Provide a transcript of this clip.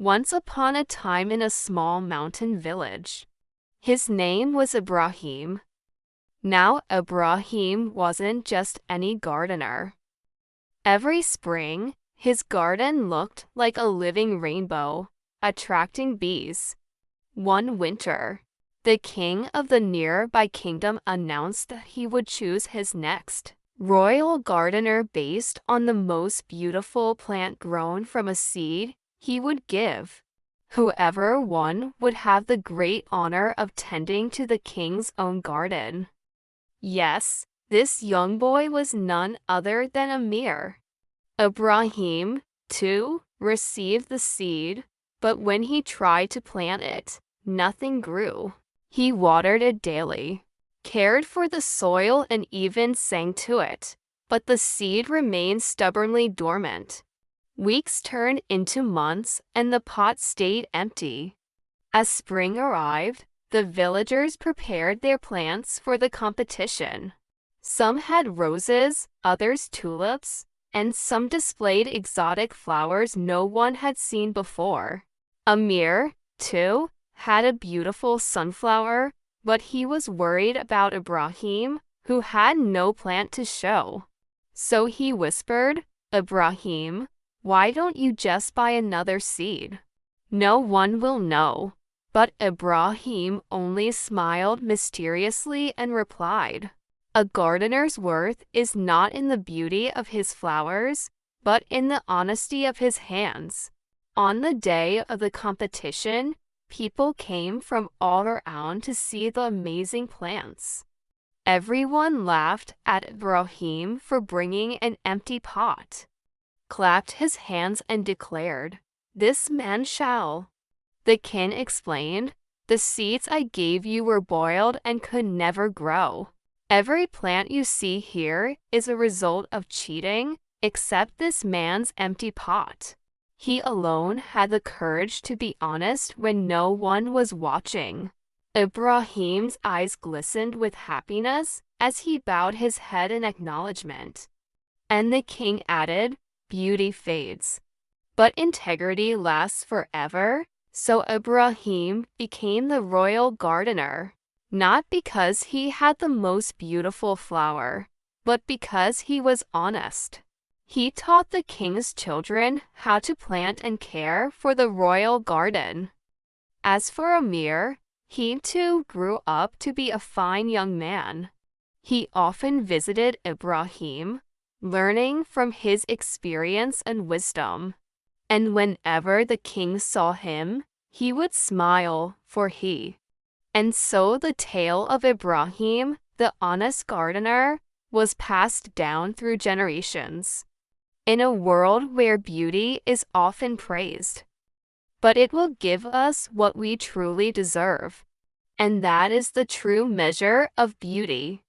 once upon a time in a small mountain village. His name was Ibrahim. Now, Ibrahim wasn't just any gardener. Every spring, his garden looked like a living rainbow, attracting bees. One winter, the king of the nearby kingdom announced that he would choose his next royal gardener based on the most beautiful plant grown from a seed he would give. Whoever won would have the great honor of tending to the king's own garden. Yes, this young boy was none other than Amir. Ibrahim, too, received the seed, but when he tried to plant it, nothing grew. He watered it daily, cared for the soil, and even sang to it, but the seed remained stubbornly dormant. Weeks turned into months, and the pot stayed empty. As spring arrived, the villagers prepared their plants for the competition. Some had roses, others tulips, and some displayed exotic flowers no one had seen before. Amir, too, had a beautiful sunflower, but he was worried about Ibrahim, who had no plant to show. So he whispered, "Ibrahim, why don't you just buy another seed? No one will know." But Ibrahim only smiled mysteriously and replied, "A gardener's worth is not in the beauty of his flowers, but in the honesty of his hands." On the day of the competition, people came from all around to see the amazing plants. Everyone laughed at Ibrahim for bringing an empty pot, clapped his hands, and declared, "This man shall." The king explained, "The seeds I gave you were boiled and could never grow. Every plant you see here is a result of cheating, except this man's empty pot. He alone had the courage to be honest when no one was watching." Ibrahim's eyes glistened with happiness as he bowed his head in acknowledgement. And the king added, "Beauty fades, but integrity lasts forever." So Ibrahim became the royal gardener, not because he had the most beautiful flower, but because he was honest. He taught the king's children how to plant and care for the royal garden. As for Amir, he too grew up to be a fine young man. He often visited Ibrahim, learning from his experience and wisdom. And whenever the king saw him, he would smile, for he. And so the tale of Ibrahim, the honest gardener, was passed down through generations. In a world where beauty is often praised, but it will give us what we truly deserve, and that is the true measure of beauty.